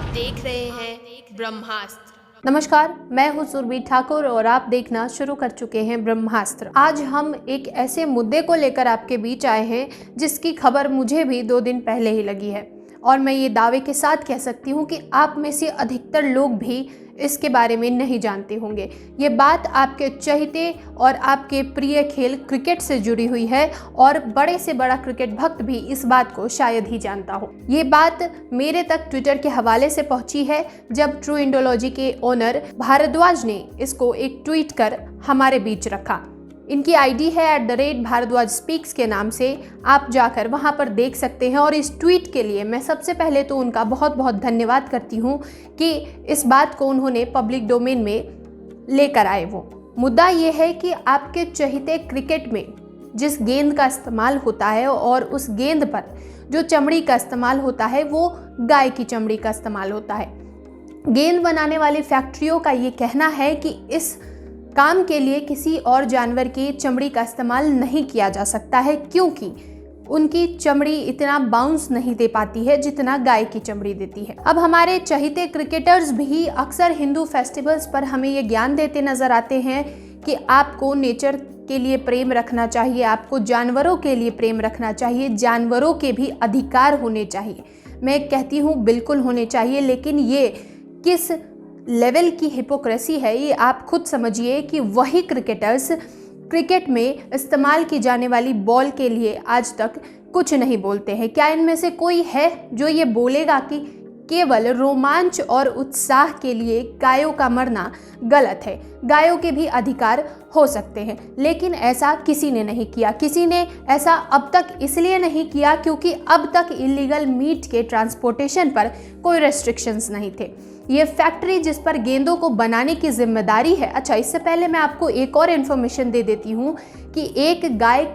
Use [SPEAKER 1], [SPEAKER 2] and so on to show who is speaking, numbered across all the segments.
[SPEAKER 1] देख रहे हैं ब्रह्मास्त्र।
[SPEAKER 2] नमस्कार, मैं हूं सुरभि ठाकुर और आप देखना शुरू कर चुके हैं ब्रह्मास्त्र। आज हम एक ऐसे मुद्दे को लेकर आपके बीच आए हैं जिसकी खबर मुझे भी 2 दिन पहले ही लगी है और मैं ये दावे के साथ कह सकती हूँ कि आप में से अधिकतर लोग भी इसके बारे में नहीं जानते होंगे। ये बात आपके चहेते और आपके प्रिय खेल क्रिकेट से जुड़ी हुई है और बड़े से बड़ा क्रिकेट भक्त भी इस बात को शायद ही जानता हो। ये बात मेरे तक ट्विटर के हवाले से पहुंची है जब ट्रू इंडोलॉजी के ओनर भारद्वाज ने इसको एक ट्वीट कर हमारे बीच रखा। इनकी आईडी है @भारद्वाज स्पीक्स के नाम से, आप जाकर वहां पर देख सकते हैं और इस ट्वीट के लिए मैं सबसे पहले तो उनका बहुत बहुत धन्यवाद करती हूं कि इस बात को उन्होंने पब्लिक डोमेन में लेकर आए। वो मुद्दा ये है कि आपके चहेते क्रिकेट में जिस गेंद का इस्तेमाल होता है और उस गेंद पर जो चमड़ी का इस्तेमाल होता है वो गाय की चमड़ी का इस्तेमाल होता है। गेंद बनाने वाली फैक्ट्रियों का ये कहना है कि इस काम के लिए किसी और जानवर की चमड़ी का इस्तेमाल नहीं किया जा सकता है क्योंकि उनकी चमड़ी इतना बाउंस नहीं दे पाती है जितना गाय की चमड़ी देती है। अब हमारे चहेते क्रिकेटर्स भी अक्सर हिंदू फेस्टिवल्स पर हमें ये ज्ञान देते नजर आते हैं कि आपको नेचर के लिए प्रेम रखना चाहिए, आपको जानवरों के लिए प्रेम रखना चाहिए, जानवरों के भी अधिकार होने चाहिए। मैं कहती हूँ बिल्कुल होने चाहिए, लेकिन ये किस लेवल की हिपोक्रेसी है ये आप खुद समझिए कि वही क्रिकेटर्स क्रिकेट में इस्तेमाल की जाने वाली बॉल के लिए आज तक कुछ नहीं बोलते हैं। क्या इनमें से कोई है जो ये बोलेगा कि केवल रोमांच और उत्साह के लिए गायों का मरना गलत है? गायों के भी अधिकार हो सकते हैं, लेकिन ऐसा किसी ने नहीं किया। किसी ने ऐसा अब तक इसलिए नहीं किया क्योंकि अब तक इलीगल मीट के ट्रांसपोर्टेशन पर कोई रेस्ट्रिक्शंस नहीं थे। ये फैक्ट्री जिस पर गेंदों को बनाने की जिम्मेदारी है। अच्छा, इससे पहले मैं आपको एक और इन्फॉर्मेशन दे देती हूँ कि एक गाय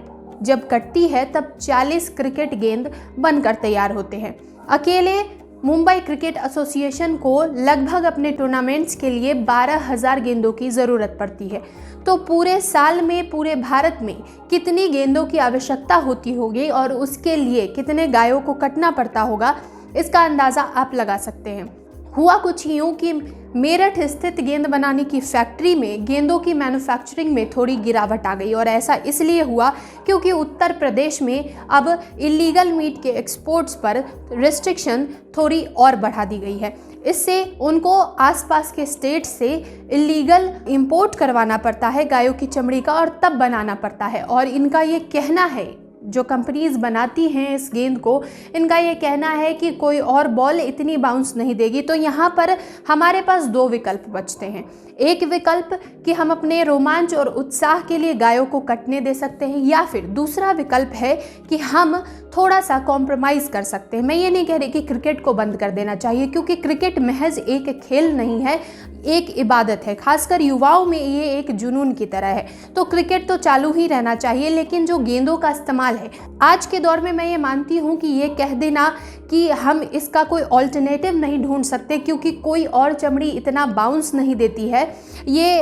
[SPEAKER 2] जब कटती है तब 40 क्रिकेट गेंद बनकर तैयार होते हैं। अकेले मुंबई क्रिकेट एसोसिएशन को लगभग अपने टूर्नामेंट्स के लिए 12,000 गेंदों की ज़रूरत पड़ती है। तो पूरे साल में पूरे भारत में कितनी गेंदों की आवश्यकता होती होगी और उसके लिए कितने गायों को कटना पड़ता होगा, इसका अंदाज़ा आप लगा सकते हैं। हुआ कुछ यूँ कि मेरठ स्थित गेंद बनाने की फैक्ट्री में गेंदों की मैन्युफैक्चरिंग में थोड़ी गिरावट आ गई और ऐसा इसलिए हुआ क्योंकि उत्तर प्रदेश में अब इलीगल मीट के एक्सपोर्ट्स पर रिस्ट्रिक्शन थोड़ी और बढ़ा दी गई है। इससे उनको आसपास के स्टेट से इलीगल इंपोर्ट करवाना पड़ता है गायों की चमड़ी का और तब बनाना पड़ता है। और इनका ये कहना है, जो कंपनीज बनाती हैं इस गेंद को, इनका ये कहना है कि कोई और बॉल इतनी बाउंस नहीं देगी। तो यहाँ पर हमारे पास 2 विकल्प बचते हैं। एक विकल्प कि हम अपने रोमांच और उत्साह के लिए गायों को कटने दे सकते हैं, या फिर दूसरा विकल्प है कि हम थोड़ा सा कॉम्प्रोमाइज़ कर सकते हैं। मैं ये नहीं कह रही कि क्रिकेट को बंद कर देना चाहिए, क्योंकि क्रिकेट महज एक खेल नहीं है, एक इबादत है। खासकर युवाओं में ये एक जुनून की तरह है। तो क्रिकेट तो चालू ही रहना चाहिए, लेकिन जो गेंदों का इस्तेमाल है आज के दौर में, मैं ये मानती हूँ कि ये कह देना कि हम इसका कोई ऑल्टरनेटिव नहीं ढूंढ सकते क्योंकि कोई और चमड़ी इतना बाउंस नहीं देती है, ये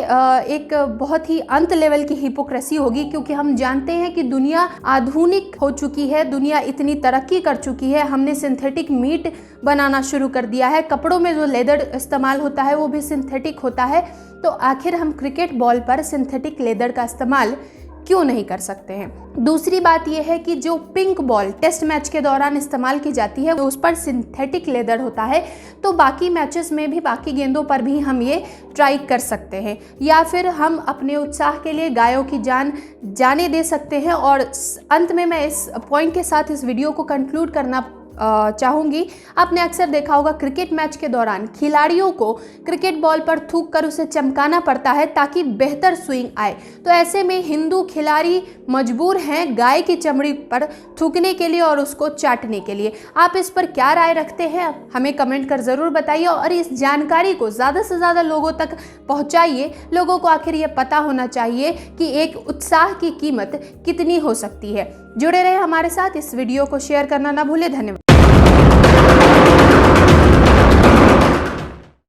[SPEAKER 2] एक बहुत ही अंत लेवल की हिपोक्रेसी होगी। क्योंकि हम जानते हैं कि दुनिया आधुनिक हो चुकी है, दुनिया इतनी तरक्की कर चुकी है, हमने सिंथेटिक मीट बनाना शुरू कर दिया है, कपड़ों में जो लेदर इस्तेमाल होता है वो भी सिंथेटिक होता है। तो आखिर हम क्रिकेट बॉल पर सिंथेटिक लेदर का इस्तेमाल क्यों नहीं कर सकते हैं? दूसरी बात यह है कि जो पिंक बॉल टेस्ट मैच के दौरान इस्तेमाल की जाती है उस पर सिंथेटिक लेदर होता है, तो बाकी मैचेस में भी, बाकी गेंदों पर भी हम ये ट्राई कर सकते हैं। या फिर हम अपने उत्साह के लिए गायों की जान जाने दे सकते हैं। और अंत में मैं इस पॉइंट के साथ इस वीडियो को कंक्लूड करना चाहूँगी। आपने अक्सर देखा होगा क्रिकेट मैच के दौरान खिलाड़ियों को क्रिकेट बॉल पर थूक कर उसे चमकाना पड़ता है ताकि बेहतर स्विंग आए। तो ऐसे में हिंदू खिलाड़ी मजबूर हैं गाय की चमड़ी पर थूकने के लिए और उसको चाटने के लिए। आप इस पर क्या राय रखते हैं, हमें कमेंट कर ज़रूर बताइए और इस जानकारी को ज़्यादा से ज़्यादा लोगों तक पहुँचाइए। लोगों को आखिर ये पता होना चाहिए कि एक उत्साह की कीमत कितनी हो सकती है। जुड़े रहे हमारे साथ, इस वीडियो को शेयर करना ना भूलें। धन्यवाद।